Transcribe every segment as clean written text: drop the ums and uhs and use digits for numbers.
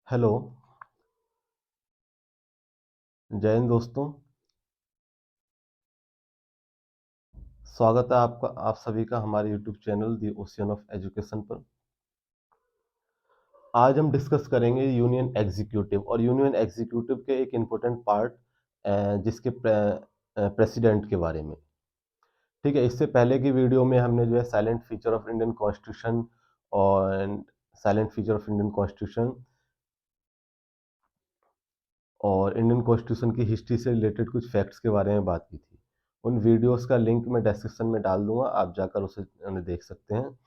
Hello. जय हिंद दोस्तों। स्वागत है आपका आप सभी का हमारे YouTube channel the ocean of education पर। आज हम डिस्कस करेंगे यूनियन एग्जीक्यूटिव और यूनियन एग्जीक्यूटिव के एक इम्पोर्टेंट पार्ट जिसके प्रेसिडेंट के बारे में। ठीक है, इससे पहले की वीडियो में हमने जो है silent feature of Indian constitution और silent feature of Indian constitution और इंडियन कॉन्स्टिट्यूशन की हिस्ट्री से रिलेटेड कुछ फैक्ट्स के बारे में बात की थी। उन वीडियोस का लिंक मैं डिस्क्रिप्शन में डाल दूंगा, आप जाकर उसे उन्हें देख सकते हैं।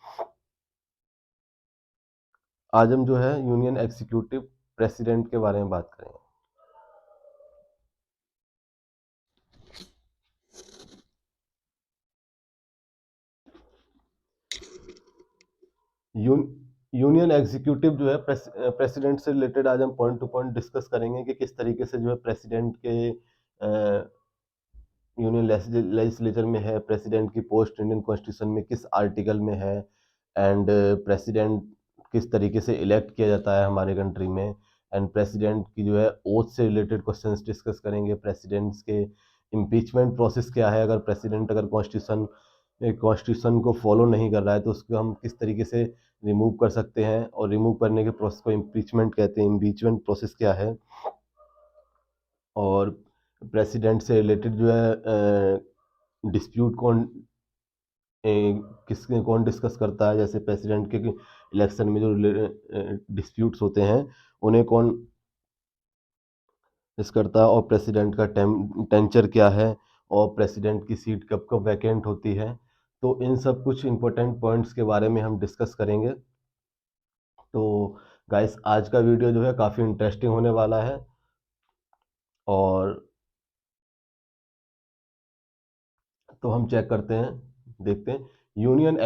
आज हम जो है यूनियन एग्जीक्यूटिव प्रेसिडेंट के बारे में बात करेंगे। यूनियन एग्जीक्यूटिव जो है प्रेसिडेंट से रिलेटेड आज हम पॉइंट टू पॉइंट डिस्कस करेंगे कि किस तरीके से जो है प्रेसिडेंट के यूनियन लेजिस्लेचर में है, प्रेसिडेंट की पोस्ट इंडियन कॉन्स्टिट्यूशन में किस आर्टिकल में है, एंड प्रेसिडेंट किस तरीके से इलेक्ट किया जाता है हमारे कंट्री में, एंड प्रेसिडेंट की जो है ओथ से रिलेटेड क्वेश्चंस डिस्कस करेंगे। प्रेसिडेंट्स के इम्पीचमेंट प्रोसेस क्या है, अगर प्रेसिडेंट अगर कॉन्स्टिट्यूशन को फॉलो नहीं कर रहा है तो उसको हम किस तरीके से रिमूव कर सकते हैं, और रिमूव करने के प्रोसेस को इम्पीचमेंट कहते हैं। इम्पीचमेंट प्रोसेस क्या है, और प्रेसिडेंट से रिलेटेड जो है डिस्प्यूट कौन डिस्कस करता है। जैसे प्रेसिडेंट के इलेक्शन में जो डिस्प्यूट्स होते हैं उन्हें कौन डिस्कस करता है, और प्रेसिडेंट का टेंचर क्या है, और प्रेसिडेंट की सीट कब कब वैकेंट होती है। तो इन सब कुछ इंपॉर्टेंट पॉइंट्स के बारे में हम डिस्कस करेंगे। तो गाइस, आज का वीडियो जो है काफ़ी इंटरेस्टिंग होने वाला है। और तो हम चेक करते हैं, देखते हैं यूनियन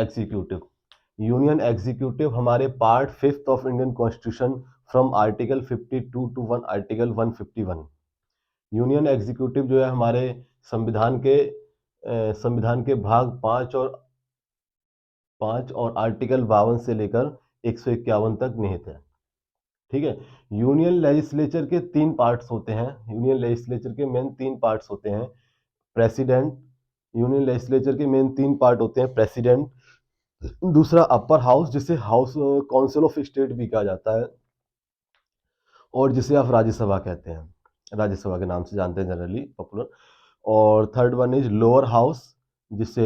एग्जीक्यूटिव हमारे part 5 of Indian constitution from article 52 to one article 151। Union executive जो है हमारे संविधान के भाग 5 और आर्टिकल 52 से लेकर 151 तक निहित है। ठीक है। यूनियन लेजिस्लेचर के 3 पार्ट्स होते हैं। यूनियन लेजिस्लेचर के मेन 3 पार्ट्स होते हैं। प्रेसिडेंट यूनियन लेजिस्लेचर के मेन 3 पार्ट होते हैं। प्रेसिडेंट, दूसरा अपर हाउस जिसे हाउस काउंसिल ऑफ स्टेट भी कहा जाता है, और जिसे आप राज्यसभा कहते हैं, राज्यसभा के नाम से जानते हैं जनरली पॉपुलर। और third one is lower house, जिसे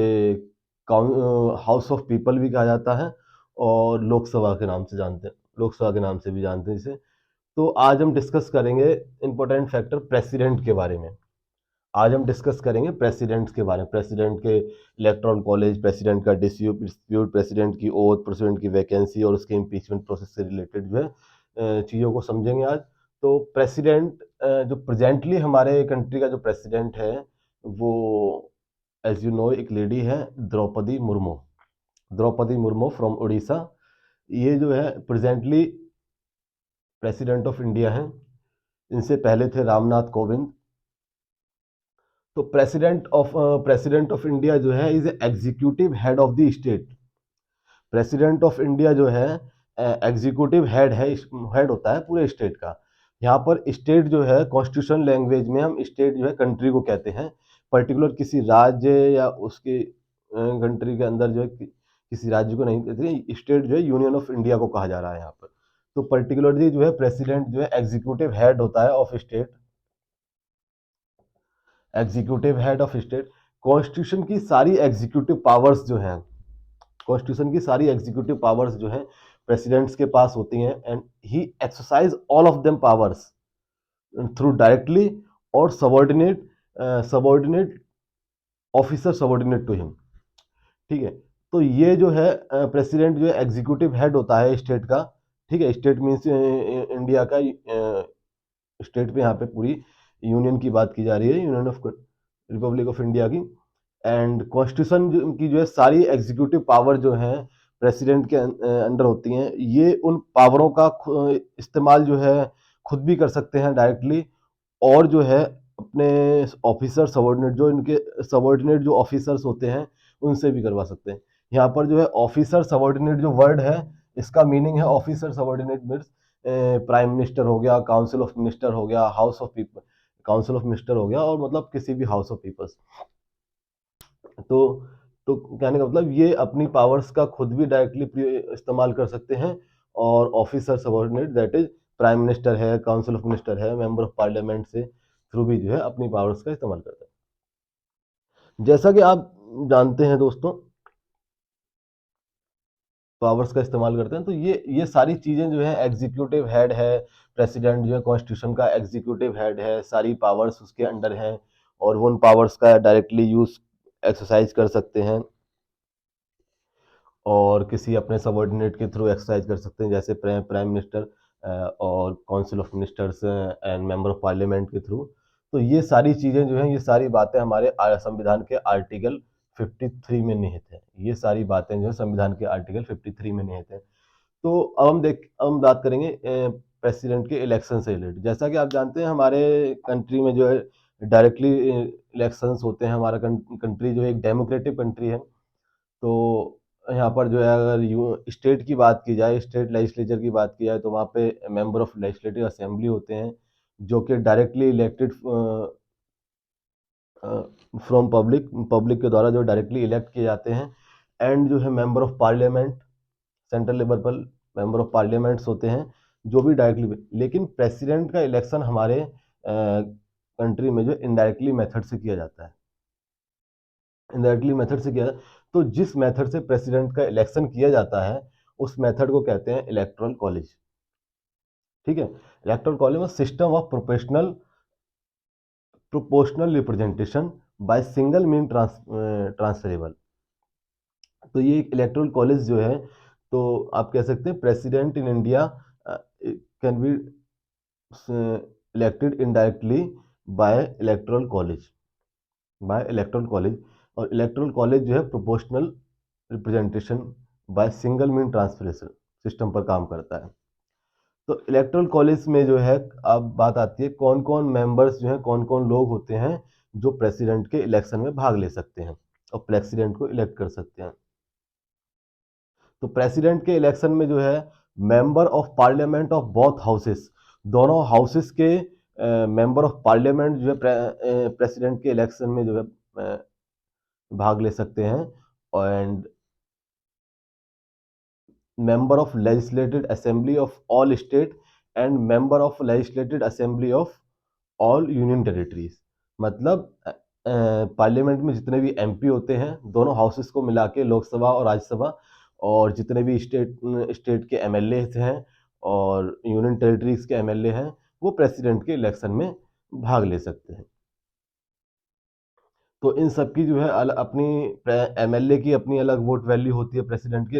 हाउस ऑफ पीपल भी कहा जाता है, और लोकसभा के नाम से भी जानते हैं इसे। तो आज हम डिस्कस करेंगे इंपॉर्टेंट फैक्टर प्रेसिडेंट के बारे में। आज हम डिस्कस करेंगे प्रेसिडेंट्स के बारे में, प्रेसिडेंट के इलेक्टोरल कॉलेज, प्रेसिडेंट का डिस्प्यूट, प्रेसिडेंट की ओथ, प्रेसिडेंट की वैकेंसी और उसके इम्पीचमेंट प्रोसेस से रिलेटेड जो है चीज़ों को समझेंगे आज। तो प्रेसिडेंट जो प्रेजेंटली हमारे कंट्री का जो प्रेसिडेंट है वो, एज यू नो, एक लेडी है, द्रौपदी मुर्मू फ्रॉम उड़ीसा। ये जो है प्रेजेंटली प्रेसिडेंट ऑफ इंडिया हैं। इनसे पहले थे रामनाथ कोविंद। तो प्रेसिडेंट ऑफ इंडिया जो है is executive head of the state. President of India जो है एग्जीक्यूटिव हेड होता है पूरे स्टेट का। यहाँ पर स्टेट जो है कॉन्स्टिट्यूशन लैंग्वेज में हम स्टेट जो है कंट्री को कहते हैं। पर्टिकुलर किसी राज्य या उसके कंट्री के अंदर जो है किसी राज्य को नहीं कहते। स्टेट जो है यूनियन ऑफ इंडिया को कहा जा रहा है यहाँ पर। तो पर्टिकुलरली जो है प्रेसिडेंट जो है एग्जीक्यूटिव हेड होता है of state, executive head of state. Constitution की सारी एग्जीक्यूटिव पावर्स जो हैं कॉन्स्टिट्यूशन की सारी एग्जीक्यूटिव पावर्स जो हैं प्रेसिडेंट्स के पास होती हैं, and he exercise all of them powers through directly और subordinate officer subordinate to him. ठीक है। तो ये जो है प्रेसिडेंट जो है एग्जीक्यूटिव हेड होता है स्टेट का। ठीक है। स्टेट मीन्स इंडिया का, स्टेट पे यहाँ पे पूरी यूनियन की बात की जा रही है, union of Republic of India की। एंड कॉन्स्टिट्यूशन की जो है सारी एग्जीक्यूटिव पावर जो है प्रेसिडेंट के अंडर होती हैं। ये उन पावरों का इस्तेमाल जो है खुद भी कर सकते हैं डायरेक्टली, और जो है अपने ऑफिसर सबॉर्डिनेट, जो इनके सबॉर्डिनेट जो ऑफिसर्स होते हैं उनसे भी करवा सकते हैं। यहाँ पर जो है ऑफिसर सबॉर्डिनेट जो वर्ड है, इसका मीनिंग है officer subordinate means prime minister हो गया, काउंसिल ऑफ मिनिस्टर हो गया, house of people, council of minister हो गया, और मतलब किसी भी हाउस ऑफ पीपल्स। तो तो कहने का मतलब ये अपनी पावर्स का खुद भी डायरेक्टली इस्तेमाल कर सकते हैं, और officer subordinate that is prime minister है, काउंसिल ऑफ मिनिस्टर है, मेंबर ऑफ पार्लियामेंट से थ्रू भी जो है अपनी पावर्स का इस्तेमाल करते हैं। जैसा कि आप जानते हैं दोस्तों, पावर्स का इस्तेमाल करते हैं, तो ये सारी चीजें जो है, एग्जीक्यूटिव हेड है, प्रेसिडेंट जो है कॉन्स्टिट्यूशन का एग्जीक्यूटिव हेड है, सारी पावर्स उसके अंडर हैं, और वो उन पावर्स का डायरेक्टली यूज एक्सरसाइज कर सकते हैं, और किसी अपने सबऑर्डिनेट के थ्रू एक्सरसाइज कर सकते हैं, जैसे प्राइम मिनिस्टर और council of ministers and member of parliament के थ्रू। तो ये सारी चीजें जो हैं, ये सारी बातें हमारे संविधान के आर्टिकल 53 में निहित है। ये सारी बातें जो है संविधान के आर्टिकल 53 में निहित है। तो अब हम बात करेंगे प्रेसिडेंट के इलेक्शन से रिलेटेड। जैसा कि आप जानते हैं, हमारे कंट्री में जो है डायरेक्टली इलेक्शंस होते हैं। हमारा कंट्री जो है एक डेमोक्रेटिक कंट्री है। तो यहाँ पर जो है, अगर स्टेट की बात की जाए, स्टेट लेजिस्लेचर की बात की जाए, तो वहाँ पे मेंबर ऑफ लेजिस्लेटिव असेंबली होते हैं, जो कि डायरेक्टली इलेक्टेड फ्रॉम पब्लिक के द्वारा जो डायरेक्टली इलेक्ट किए जाते हैं। एंड जो है member of parliament, central level पर मेंबर ऑफ पार्लियामेंट्स होते हैं, जो भी डायरेक्टली। लेकिन प्रेसिडेंट का इलेक्शन हमारे कंट्री में जो इनडायरेक्टली मेथड से किया जाता है, इनडायरेक्टली मेथड से किया जाता है। तो जिस मेथड से प्रेसिडेंट का इलेक्शन किया जाता है, उस मेथड को कहते हैं इलेक्टोरल कॉलेज। ठीक है, इलेक्टोरल कॉलेज में system of proportional representation by single mean transferable. तो ये एक इलेक्टोरल कॉलेज जो है, तो आप कह सकते हैं president in India can be elected indirectly by electoral college, by electoral college. और इलेक्टोरल कॉलेज जो है proportional representation by single mean transferation system पर काम करता है। तो इलेक्टोरल कॉलेज में जो है, अब बात आती है कौन कौन मेंबर्स जो है, कौन कौन लोग होते हैं जो प्रेसिडेंट के इलेक्शन में भाग ले सकते हैं और प्रेसिडेंट को इलेक्ट कर सकते हैं। तो प्रेसिडेंट के इलेक्शन में जो है, member of parliament of both houses, दोनों हाउसेस के मेंबर ऑफ पार्लियामेंट जो है प्रेसिडेंट के इलेक्शन में जो है भाग ले सकते हैं। And member of legislative assembly of all state and member of legislative assembly of all union territories। मतलब पार्लियामेंट में जितने भी एमपी होते हैं, दोनों हाउसेस को मिला के, लोकसभा और राज्यसभा, और जितने भी स्टेट के एमएलए हैं और यूनियन टेरिटरीज के एमएलए हैं, वो प्रेसिडेंट के इलेक्शन में भाग ले सकते हैं। तो इन सब की जो है अपनी एमएलए की अपनी अलग वोट वैल्यू होती है प्रेसिडेंट के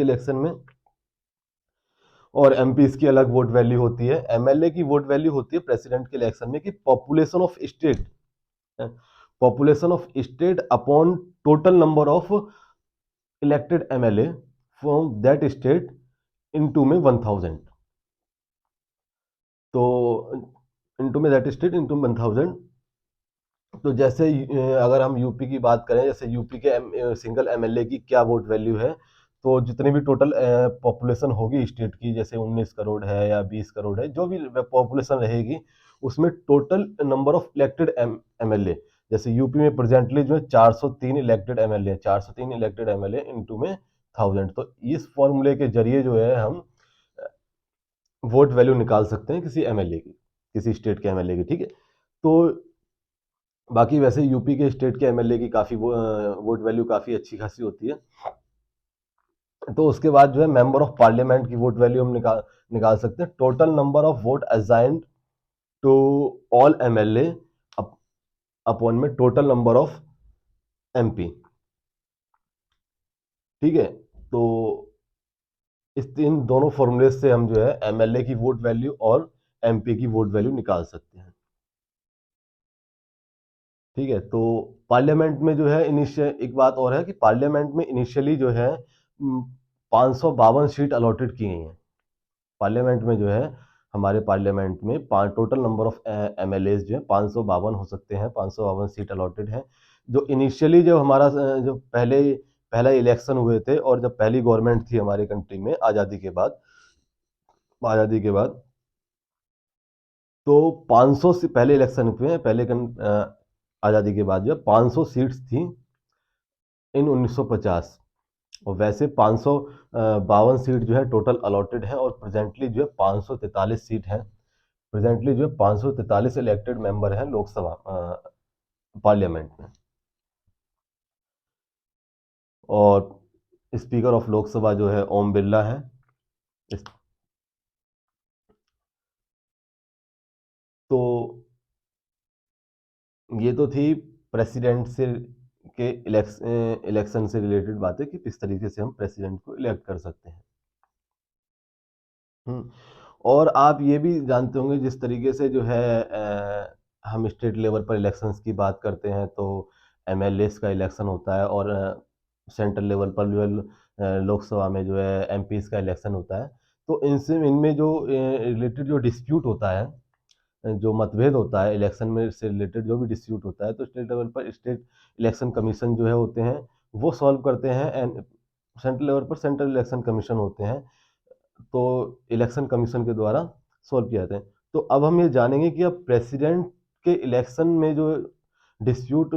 इलेक्शन में, और एमपीज की अलग वोट वैल्यू होती है। एमएलए की वोट वैल्यू होती है प्रेसिडेंट के इलेक्शन में कि population of state upon total number of elected MLA from that state into में 1000। तो इनटू में दैट स्टेट इनटू 1000। तो जैसे अगर हम यूपी की बात करें, जैसे यूपी के सिंगल एमएलए की क्या वोट वैल्यू है, तो जितनी भी टोटल पॉपुलेशन होगी स्टेट की, जैसे 19 करोड़ है या 20 करोड़ है, जो भी पॉपुलेशन रहेगी, उसमें total number of elected MLA, जैसे यूपी में प्रेजेंटली जो है 403 elected MLA, 403 elected MLA into में 1000। तो इस फॉर्मूले के जरिए जो है हम वोट वैल्यू निकाल सकते हैं किसी एमएलए की, किसी स्टेट के एमएलए की। ठीक है, तो बाकी वैसे यूपी के स्टेट के एमएलए की काफी वोट वैल्यू काफी अच्छी खासी होती है। तो उसके बाद जो है मेंबर ऑफ पार्लियामेंट की वोट वैल्यू हम निकाल सकते हैं, total number of vote assigned to all MLA upon में टोटल नंबर ऑफ एमपी। ठीक है, तो इन दोनों फॉर्मूले से हम जो है एमएलए की वोट वैल्यू और एमपी की वोट वैल्यू निकाल सकते हैं। ठीक है, तो पार्लियामेंट में जो है इनिशियल एक बात और है कि पार्लियामेंट में इनिशियली जो है 552 सीट अलॉटेड की गई हैं। पार्लियामेंट में जो है, हमारे पार्लियामेंट में टोटल नंबर ऑफ एमएलए जो है 552 हो सकते हैं, 552 सीट अलॉटेड है। जो इनिशियली जो हमारा जो पहला इलेक्शन हुए थे और जब पहली गवर्नमेंट थी हमारे कंट्री में आज़ादी के बाद तो 500 से पहले इलेक्शन हुए हैं, आज़ादी के बाद जो 500 सीट्स थी इन 1950, और वैसे 552 सीट जो है टोटल अलॉटेड है, और प्रेजेंटली जो है 543 सीट है। प्रेजेंटली जो है 543 इलेक्टेड मेंबर हैं लोकसभा पार्लियामेंट में, और स्पीकर ऑफ लोकसभा जो है ओम बिरला है। तो ये तो थी प्रेसिडेंट से के इलेक्शन से रिलेटेड बातें कि किस तरीके से हम प्रेसिडेंट को इलेक्ट कर सकते हैं। और आप ये भी जानते होंगे जिस तरीके से जो है हम स्टेट लेवल पर इलेक्शंस की बात करते हैं तो एमएलएस का इलेक्शन होता है, और सेंट्रल लेवल पर जो है लोकसभा में जो है एमपीज का इलेक्शन होता है। तो इनमें जो रिलेटेड जो डिस्प्यूट होता है, जो मतभेद होता है इलेक्शन में से रिलेटेड जो भी डिस्प्यूट होता है, तो स्टेट लेवल पर स्टेट इलेक्शन कमीशन जो है होते हैं वो सॉल्व करते हैं, एंड सेंट्रल लेवल पर सेंट्रल इलेक्शन कमीशन होते हैं, तो इलेक्शन कमीशन के द्वारा सॉल्व किया जाते हैं। तो अब हम ये जानेंगे कि अब प्रेसिडेंट के इलेक्शन में जो डिस्प्यूट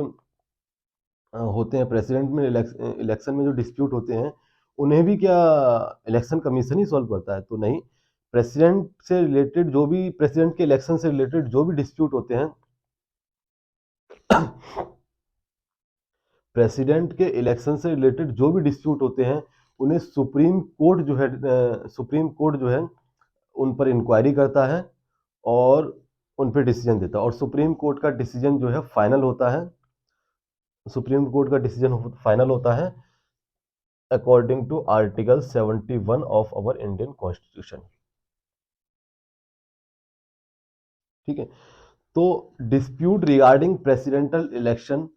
होते हैं, प्रेसिडेंट में इलेक्शन में जो डिस्प्यूट होते हैं, उन्हें भी क्या इलेक्शन कमीशन ही सॉल्व करता है? तो नहीं, प्रेसिडेंट से रिलेटेड जो भी प्रेसिडेंट के इलेक्शन से रिलेटेड जो भी डिस्प्यूट होते हैं प्रेसिडेंट के इलेक्शन से रिलेटेड जो भी डिस्प्यूट होते हैं, उन्हें सुप्रीम कोर्ट जो है उन पर इंक्वायरी करता है और उन पर डिसीजन देता है, और सुप्रीम कोर्ट का डिसीजन जो है फाइनल होता है। सुप्रीम कोर्ट का डिसीजन फाइनल होता है according to article 71 of our Indian constitution. ठीक है, तो dispute regarding presidential election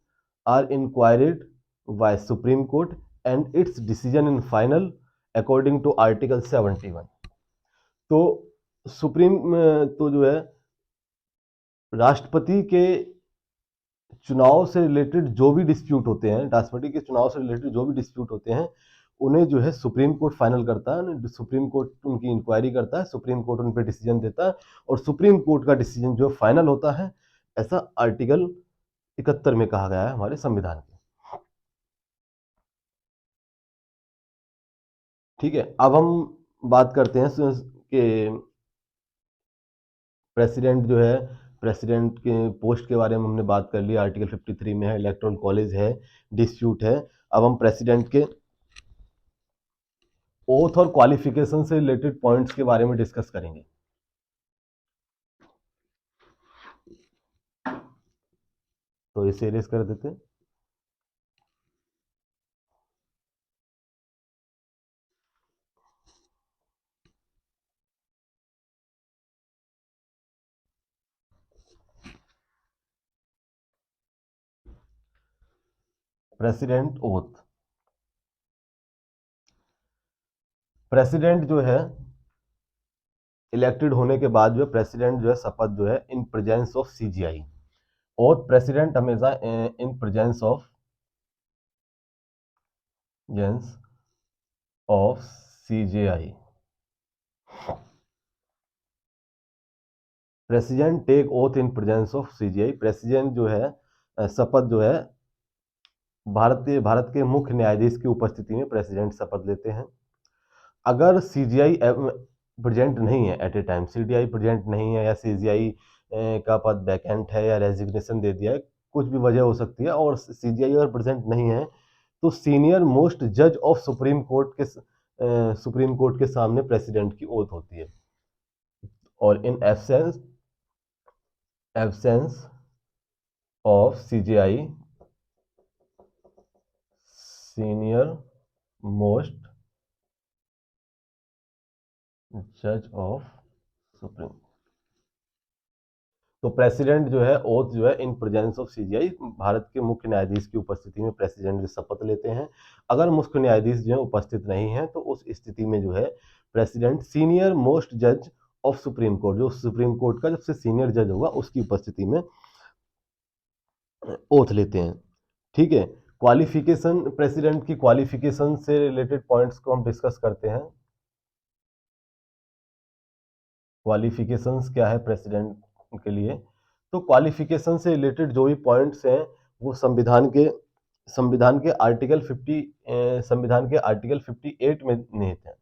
are inquired by supreme court and its decision in final according to article 71। तो सुप्रीम तो जो है राष्ट्रपति के चुनाव से रिलेटेड जो भी डिस्प्यूट होते हैं, राष्ट्रपति के चुनाव से रिलेटेड जो भी डिस्प्यूट होते हैं, उन्हें जो है सुप्रीम कोर्ट फाइनल करता है, सुप्रीम कोर्ट उनकी इंक्वायरी करता है, सुप्रीम कोर्ट उन पर डिसीजन देता है, और सुप्रीम कोर्ट का डिसीजन जो फाइनल होता है, ऐसा आर्टिकल 71 में कहा गया है हमारे संविधान के। ठीक है, अब हम बात करते हैं कि प्रेसिडेंट जो है, प्रेसिडेंट के पोस्ट के बारे में हमने बात कर ली, आर्टिकल 53 में है, इलेक्टोरल कॉलेज है, डिस्प्यूट है। अब हम प्रेसिडेंट के ओथ और क्वालिफिकेशन से रिलेटेड पॉइंट्स के बारे में डिस्कस करेंगे। तो इसे इरेज कर देते हैं। प्रेसिडेंट ओथ, प्रेसिडेंट जो है इलेक्टेड होने के बाद जो है प्रेसिडेंट जो है शपथ जो है in presence of CGI, oath president हमेशा in presence of gens of CGI. President take oath in presence of CGI, president जो है शपथ जो है भारत के मुख्य न्यायाधीश की उपस्थिति में प्रेसिडेंट शपथ लेते हैं। अगर सीजीआई प्रेजेंट नहीं है at a time, CGI present नहीं है, या सीजीआई का पद वैकेंट है, या रेजिग्नेशन दे दिया है, कुछ भी वजह हो सकती है, और सीजीआई अगर प्रेजेंट नहीं है, तो सीनियर मोस्ट जज ऑफ सुप्रीम कोर्ट के सामने प्रेसिडेंट की ओथ होती है, और in absence of CGI senior most जज ऑफ सुप्रीम, तो प्रेसिडेंट जो है ओथ जो है in presence of CGI, Bharat के मुख्य न्यायाधीश की उपस्थिति में प्रेसिडेंट शपथ लेते हैं। अगर मुख्य न्यायाधीश जो है उपस्थित नहीं है, तो उस स्थिति में जो है प्रेसिडेंट सीनियर मोस्ट जज ऑफ सुप्रीम कोर्ट, जो सुप्रीम कोर्ट का सबसे सीनियर जज होगा, उसकी उपस्थिति में ओथ लेते हैं। ठीक है, क्वालिफिकेशन, प्रेसिडेंट की क्वालिफिकेशन से रिलेटेड पॉइंट्स को हम डिस्कस करते हैं। क्वालिफिकेशंस क्या है प्रेसिडेंट के लिए? तो क्वालिफिकेशन से रिलेटेड जो भी पॉइंट्स हैं वो संविधान के आर्टिकल 58 में निहित है।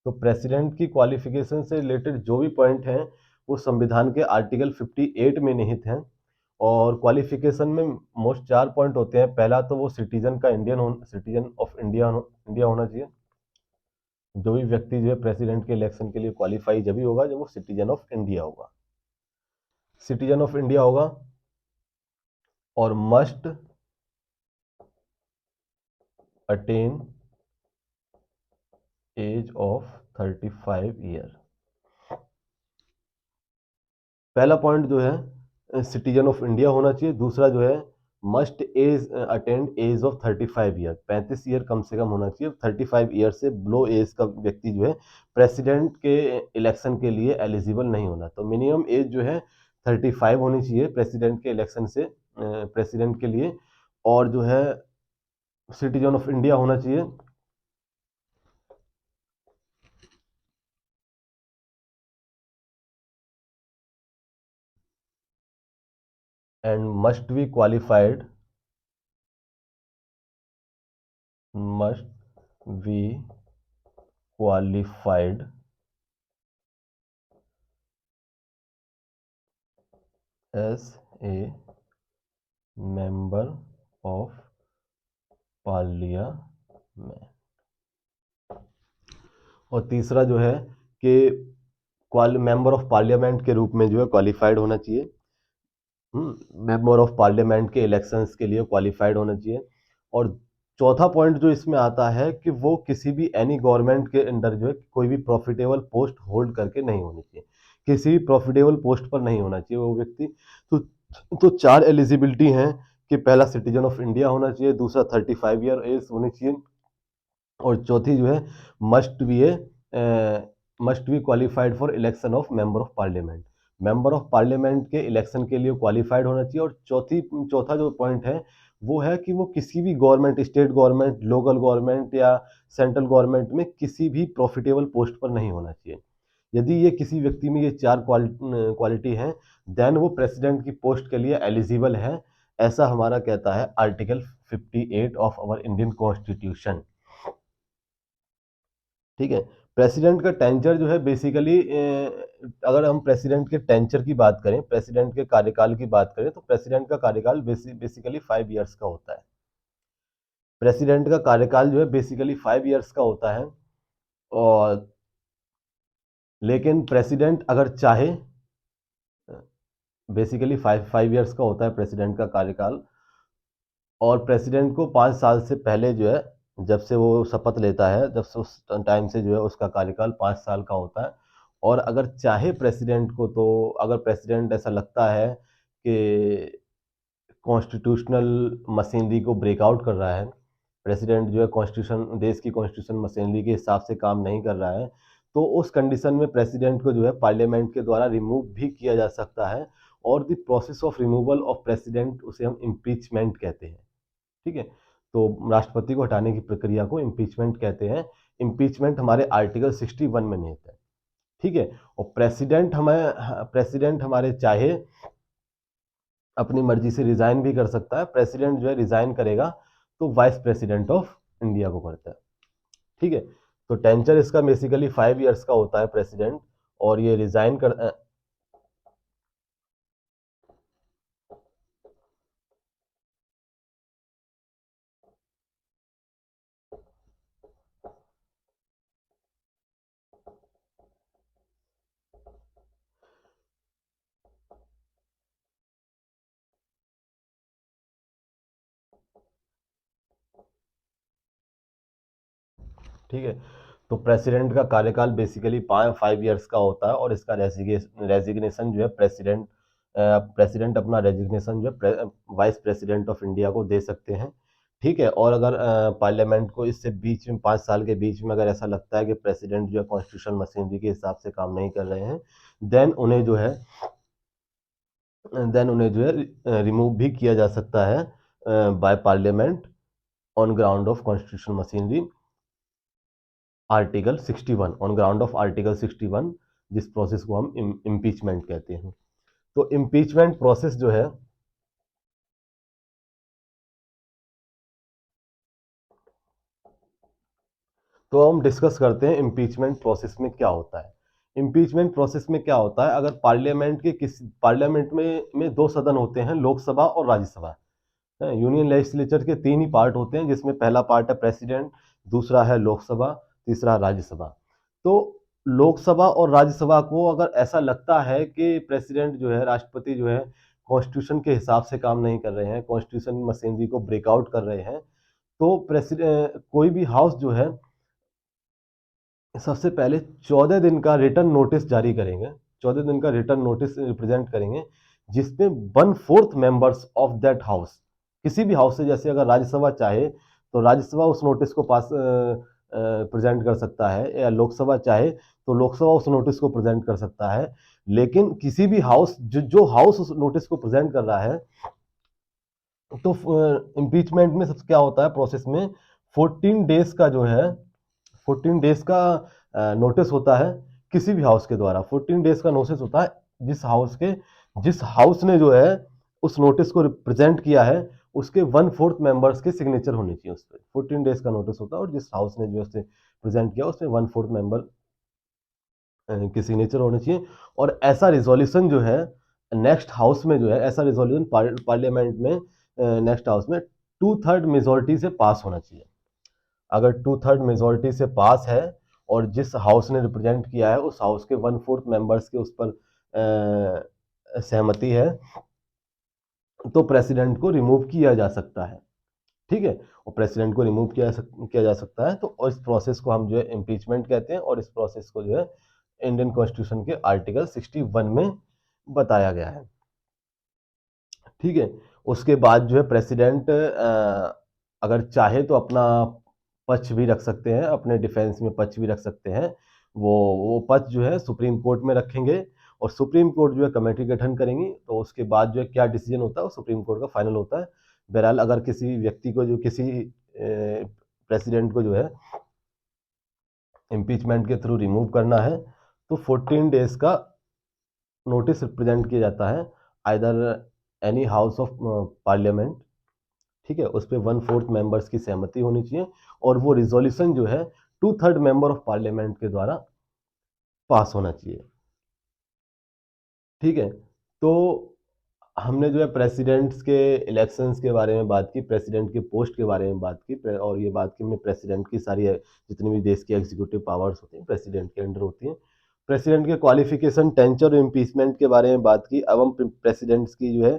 तो प्रेसिडेंट की क्वालिफिकेशन से रिलेटेड जो भी पॉइंट हैं वो संविधान के आर्टिकल 58 में निहित हैं। और क्वालिफिकेशन में मोस्ट 4 पॉइंट होते हैं। पहला तो वो सिटीजन ऑफ इंडिया होना चाहिए। जो भी व्यक्ति जो है प्रेसिडेंट के इलेक्शन के लिए क्वालिफाई जब भी होगा जब वो सिटीजन ऑफ इंडिया होगा, सिटीजन ऑफ इंडिया होगा। और must attain age of 35 year. पहला पॉइंट जो है सिटीजन ऑफ इंडिया होना चाहिए। दूसरा जो है must as attend as of 35 year, 35 year कम से कम होना चाहिए। 35 ईयर से बिलो एज का व्यक्ति जो है प्रेसिडेंट के इलेक्शन के लिए एलिजिबल नहीं होना। तो मिनिमम एज जो है 35 होनी चाहिए प्रेसिडेंट के इलेक्शन से, प्रेसिडेंट के लिए। और जो है सिटीजन ऑफ इंडिया होना चाहिए। And must be qualified, must be qualified as a member of parliament. और तीसरा जो है कि मेंबर ऑफ पार्लियामेंट के रूप में जो है क्वालिफाइड होना चाहिए। मेंबर ऑफ पार्लियामेंट के इलेक्शंस के लिए क्वालिफाइड होना चाहिए। और चौथा पॉइंट जो इसमें आता है कि वो किसी भी एनी गवर्नमेंट के अंडर जो है कोई भी प्रॉफिटेबल पोस्ट होल्ड करके नहीं होनी चाहिए, किसी भी प्रॉफिटेबल पोस्ट पर नहीं होना चाहिए वो व्यक्ति। तो 4 एलिजिबिलिटी हैं कि पहला सिटीजन ऑफ इंडिया होना चाहिए, दूसरा 35 ईयर एज होनी चाहिए, और चौथी जो है must be A must be qualified for election of member of parliament. Member of parliament के इलेक्शन के लिए क्वालिफाइड होना चाहिए। और चौथा जो पॉइंट है वो है कि वो किसी भी government, state government, local government या सेंट्रल गवर्नमेंट में किसी भी प्रॉफिटेबल पोस्ट पर नहीं होना चाहिए। यदि ये किसी व्यक्ति में ये 4 क्वालिटी हैं देन वो प्रेसिडेंट की पोस्ट के लिए एलिजिबल है, ऐसा हमारा कहता है article 58 of our Indian constitution. ठीक है। प्रेसिडेंट का टेंचर जो है बेसिकली, अगर हम प्रेसिडेंट के टेंचर की बात करें, प्रेसिडेंट के कार्यकाल की बात करें, तो प्रेसिडेंट का कार्यकाल बेसिकली 5 ईयर्स का होता है। प्रेसिडेंट का कार्यकाल जो है बेसिकली 5 ईयर्स का होता है। और लेकिन प्रेसिडेंट अगर चाहे, बेसिकली 5 ईयर्स का होता है प्रेसिडेंट का कार्यकाल। और प्रेसिडेंट को 5 साल से पहले जो है, जब से वो शपथ लेता है, जब से उस टाइम से जो है उसका कार्यकाल 5 साल का होता है। और अगर चाहे प्रेसिडेंट को, तो अगर प्रेसिडेंट ऐसा लगता है कि कॉन्स्टिट्यूशनल मशीनरी को ब्रेकआउट कर रहा है, प्रेसिडेंट जो है कॉन्स्टिट्यूशन, देश की कॉन्स्टिट्यूशन मशीनरी के हिसाब से काम नहीं कर रहा है, तो उस कंडीशन में प्रेसिडेंट को जो है पार्लियामेंट के द्वारा रिमूव भी किया जा सकता है। और the process of removal of president, उसे हम इम्पीचमेंट कहते हैं। ठीक है। तो राष्ट्रपति को हटाने की प्रक्रिया को इम्पीचमेंट कहते हैं। इम्पीचमेंट हमारे आर्टिकल 61 में निहित है। ठीक है। और प्रेसिडेंट हमारे चाहे अपनी मर्जी से रिजाइन भी कर सकता है। प्रेसिडेंट जो है रिजाइन करेगा तो वाइस प्रेसिडेंट ऑफ इंडिया को करता है। ठीक है। तो टेंचर इसका बेसिकली 5 ईयर्स का होता है प्रेसिडेंट। और ये रिजाइन कर ठीक है। तो प्रेसिडेंट का कार्यकाल बेसिकली 5 ईयर्स का होता है। और इसका रेजिग्नेशन जो है प्रेसिडेंट अपना रेजिग्नेशन जो है वाइस प्रेसिडेंट ऑफ इंडिया को दे सकते हैं। ठीक है। और अगर पार्लियामेंट को इससे बीच में 5 साल के बीच में अगर ऐसा लगता है कि प्रेसिडेंट जो है कॉन्स्टिट्यूशन मशीनरी के हिसाब से काम नहीं कर रहे हैं, देन उन्हें जो है रिमूव भी किया जा सकता है by parliament. On ground of constitution machinery article 61, on ground of article 61, जिस प्रोसेस को हम इम्पीचमेंट कहते हैं। तो इम्पीचमेंट प्रोसेस जो है, तो हम डिस्कस करते हैं इम्पीचमेंट प्रोसेस में क्या होता है। इम्पीचमेंट प्रोसेस में क्या होता है, अगर पार्लियामेंट में दो सदन होते हैं, लोकसभा और राज्यसभा। यूनियन लेजिस्लेचर के तीन ही पार्ट होते हैं, जिसमें पहला पार्ट है प्रेसिडेंट, दूसरा है लोकसभा, तीसरा राज्यसभा। तो लोकसभा और राज्यसभा को अगर ऐसा लगता है कि प्रेसिडेंट जो है, राष्ट्रपति जो है, कॉन्स्टिट्यूशन के हिसाब से काम नहीं कर रहे हैं, कॉन्स्टिट्यूशन मशीनरी को ब्रेकआउट कर रहे हैं, तो प्रेसिडेंट कोई भी हाउस जो है सबसे पहले 14 दिन का रिटर्न नोटिस जारी करेंगे, 14 दिन का रिटर्न नोटिस रिप्रेजेंट करेंगे, जिसमें 1/4 मेंबर्स ऑफ दैट हाउस, किसी भी हाउस से, जैसे अगर राज्यसभा चाहे तो राज्यसभा उस नोटिस को पास प्रेजेंट कर सकता है, या लोकसभा चाहे तो लोकसभा उस नोटिस को प्रेजेंट कर सकता है। लेकिन किसी भी हाउस जो हाउस उस नोटिस को प्रेजेंट कर रहा है, तो इम्पीचमेंट में सब क्या होता है प्रोसेस में, 14 डेज का जो है, 14 डेज का नोटिस होता है किसी भी हाउस के द्वारा। 14 डेज का नोटिस होता है जिस हाउस ने जो है उस नोटिस को रिप्रेजेंट किया है, उसके 1/4 मेंबर्स के सिग्नेचर होने चाहिए उस पर। 14 डेज का नोटिस होता है, और जिस हाउस ने जो है प्रेजेंट किया उसमें 1/4 मेंबर के सिग्नेचर होने चाहिए। और ऐसा रिजोल्यूशन जो है नेक्स्ट हाउस में जो है, ऐसा रिजोल्यूशन पार्लियामेंट में नेक्स्ट हाउस में 2/3 मेजोरिटी से पास होना चाहिए। अगर 2/3 मेजोरिटी से पास है और जिस हाउस ने रिप्रेजेंट किया है उस हाउस के 1/4 मेंबर्स के उस पर सहमति है, तो प्रेसिडेंट को रिमूव किया जा सकता है। ठीक है, और प्रेसिडेंट को रिमूव किया जा सकता है। तो इस प्रोसेस को हम जो है इम्पीचमेंट कहते हैं, और इस प्रोसेस को जो है इंडियन कॉन्स्टिट्यूशन के आर्टिकल 61 में बताया गया है। ठीक है, उसके बाद जो है प्रेसिडेंट अगर चाहे तो अपना पक्ष भी रख सकते हैं, अपने डिफेंस में पक्ष भी रख सकते हैं। वो पक्ष जो है सुप्रीम कोर्ट में रखेंगे, और सुप्रीम कोर्ट जो है कमेटी गठन करेंगी, तो उसके बाद जो है क्या डिसीजन होता है वो सुप्रीम कोर्ट का फाइनल होता है। बहरहाल अगर किसी व्यक्ति को, जो किसी प्रेसिडेंट को जो है इम्पीचमेंट के थ्रू रिमूव करना है, तो 14 डेज का नोटिस रिप्रेजेंट किया जाता है either any house of parliament. ठीक है, उस पर 1/4 मेंबर्स की सहमति होनी चाहिए, और वो रिजोल्यूशन जो है 2/3 मेंबर ऑफ पार्लियामेंट के द्वारा पास होना चाहिए। ठीक है, तो हमने जो है प्रेसिडेंट्स के इलेक्शंस के बारे में बात की, प्रेसिडेंट के पोस्ट के बारे में बात की, और ये बात की हमने प्रेसिडेंट की सारी जितनी भी देश की एग्जीक्यूटिव पावर्स होती हैं प्रेसिडेंट के अंडर होती हैं। प्रेसिडेंट के क्वालिफिकेशन, टेंचर और इम्पीचमेंट के बारे में बात की। अब हम प्रेसिडेंट्स की जो है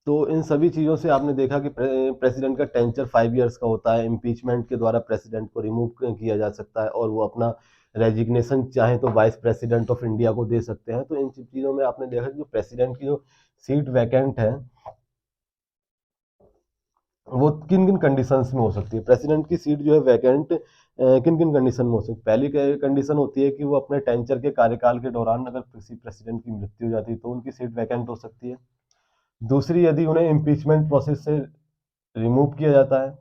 तो इन सभी चीज़ों से आपने देखा कि प्रेसिडेंट का टेंचर 5 इयर्स का होता है, इम्पीचमेंट के द्वारा प्रेसिडेंट को रिमूव किया जा सकता है, और वो अपना रेजिग्नेशन चाहे तो वाइस प्रेसिडेंट ऑफ इंडिया को दे सकते हैं। तो इन चीज़ों में आपने देखा कि जो प्रेसिडेंट की जो सीट वैकेंट है, वो किन किन कंडीशंस में हो सकती है। प्रेसिडेंट की सीट जो है वैकेंट किन किन कंडीशन में हो सकती है। पहली कंडीशन होती है कि वो अपने टेंचर के कार्यकाल के दौरान अगर किसी प्रेसिडेंट की मृत्यु हो जाती है तो उनकी सीट वैकेंट हो सकती है। दूसरी, यदि उन्हें इम्पीचमेंट प्रोसेस से रिमूव किया जाता है,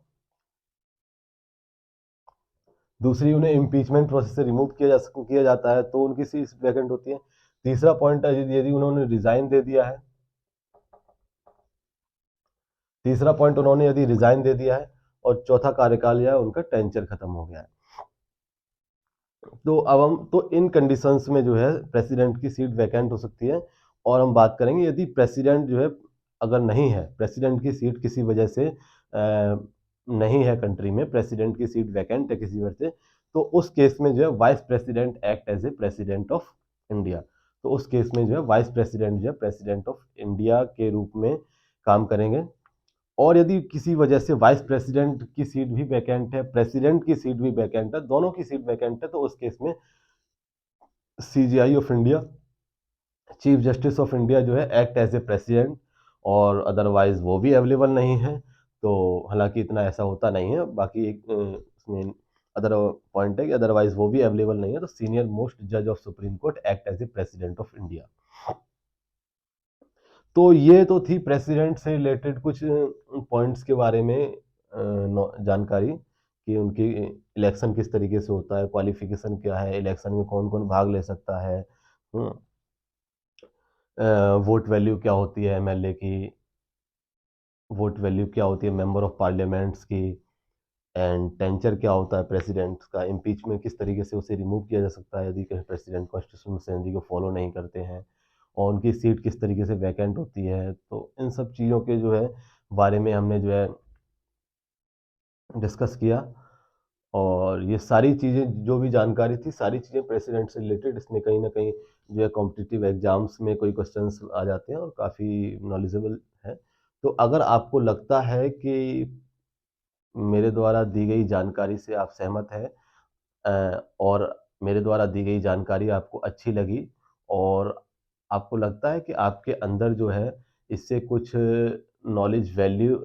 दूसरी उन्हें इम्पीचमेंट प्रोसेस से रिमूव किया जाता है तो उनकी सीट वैकेंट होती है। तीसरा पॉइंट है यदि उन्होंने रिजाइन दे दिया है, तीसरा पॉइंट उन्होंने यदि रिजाइन दे दिया है, और चौथा कार्यकाल या उनका टेंचर खत्म हो गया है। तो अब हम तो इन कंडीशंस में जो है प्रेसिडेंट की सीट वैकेंट हो सकती है। और हम बात करेंगे यदि प्रेसिडेंट जो है अगर नहीं है, प्रेसिडेंट की सीट किसी वजह से नहीं है कंट्री में, प्रेसिडेंट की सीट वैकेंट है किसी वजह से, तो उस केस में जो है vice president act as a president of India. तो उस केस में जो है वाइस प्रेसिडेंट जो है प्रेसिडेंट ऑफ इंडिया के रूप में काम करेंगे। और यदि किसी वजह से वाइस प्रेसिडेंट की सीट भी वैकेंट है, प्रेसिडेंट की सीट भी वैकेंट है, दोनों की सीट वैकेंट है, तो उस केस में CGI of India, chief justice of India जो है एक्ट एज ए प्रेसिडेंट, और अदरवाइज वो भी अवेलेबल नहीं है। तो हालांकि इतना ऐसा होता नहीं है, बाकी एक इसमें अदर पॉइंट है कि अदरवाइज वो भी अवेलेबल नहीं है, तो सीनियर मोस्ट जज of supreme court act as a president of India. तो ये तो थी प्रेसिडेंट से रिलेटेड कुछ पॉइंट्स के बारे में जानकारी कि उनकी इलेक्शन किस तरीके से होता है, क्वालिफिकेशन क्या है, इलेक्शन में कौन कौन भाग ले सकता है, वोट वैल्यू क्या होती है एमएलए की, वोट वैल्यू क्या होती है मेंबर ऑफ पार्लियामेंट्स की, एंड टेंचर क्या होता है प्रेसिडेंट का, इम्पीचमेंट किस तरीके से उसे रिमूव किया जा सकता है यदि कहीं प्रेसिडेंट कॉन्स्टिट्यूशन सेंसी को फॉलो नहीं करते हैं, और उनकी सीट किस तरीके से वैकेंट होती है। तो इन सब चीज़ों के जो है बारे में हमने जो है डिस्कस किया। और ये सारी चीज़ें जो भी जानकारी थी सारी चीज़ें प्रेसिडेंट से रिलेटेड, इसमें कहीं ना कहीं जो है कॉम्पिटिटिव एग्जाम्स में कोई क्वेश्चंस आ जाते हैं और काफ़ी नॉलेजेबल है। तो अगर आपको लगता है कि मेरे द्वारा दी गई जानकारी से आप सहमत हैं, और मेरे द्वारा दी गई जानकारी आपको अच्छी लगी, और आपको लगता है कि आपके अंदर जो है इससे कुछ नॉलेज वैल्यू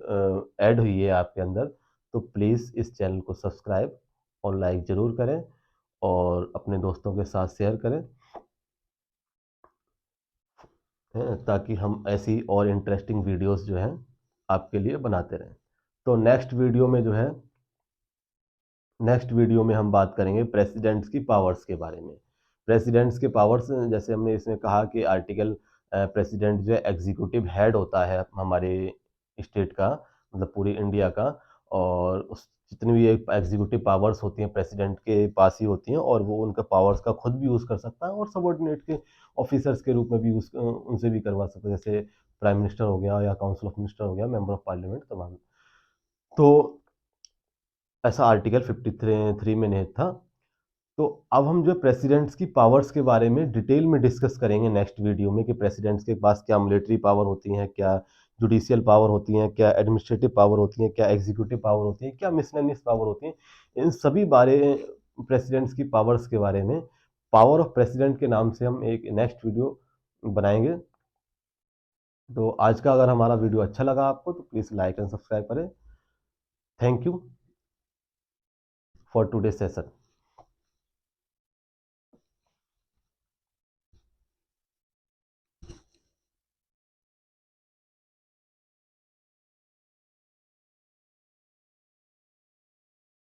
ऐड हुई है आपके अंदर, तो प्लीज़ इस चैनल को सब्सक्राइब और लाइक ज़रूर करें और अपने दोस्तों के साथ शेयर करें, ताकि हम ऐसी और इंटरेस्टिंग वीडियोस जो हैं आपके लिए बनाते रहें। तो नेक्स्ट वीडियो में हम बात करेंगे प्रेसिडेंट्स की पावर्स के बारे में। प्रेसिडेंट्स के पावर्स, जैसे हमने इसमें कहा कि आर्टिकल, प्रेसिडेंट जो है एग्जीक्यूटिव हेड होता है हमारे स्टेट का, मतलब पूरी इंडिया का, और उस जितनी भी एग्जीक्यूटिव पावर्स होती हैं प्रेसिडेंट के पास ही होती हैं, और वो उनका पावर्स का खुद भी यूज़ कर सकता है और सबऑर्डिनेट के ऑफिसर्स के रूप में भी उनसे भी करवा सकता है, जैसे प्राइम मिनिस्टर हो गया या काउंसिल ऑफ मिनिस्टर हो गया, मेंबर ऑफ पार्लियामेंट तमाम। तो ऐसा आर्टिकल 53 में निहित था। तो अब हम जो प्रेसिडेंट्स की पावर्स के बारे में डिटेल में डिस्कस करेंगे नेक्स्ट वीडियो में कि प्रेसिडेंट्स के पास क्या मिलिट्री पावर होती हैं, क्या जुडिशियल पावर होती हैं, क्या एडमिनिस्ट्रेटिव पावर होती हैं, क्या एग्जीक्यूटिव पावर होती है, क्या मिसलेनियस पावर होती हैं। इन सभी बारे प्रेसिडेंट्स की पावर्स के बारे में, पावर ऑफ प्रेसिडेंट के नाम से हम एक नेक्स्ट वीडियो बनाएंगे। तो आज का अगर हमारा वीडियो अच्छा लगा आपको तो प्लीज़ लाइक एंड सब्सक्राइब करें। Thank you for today session.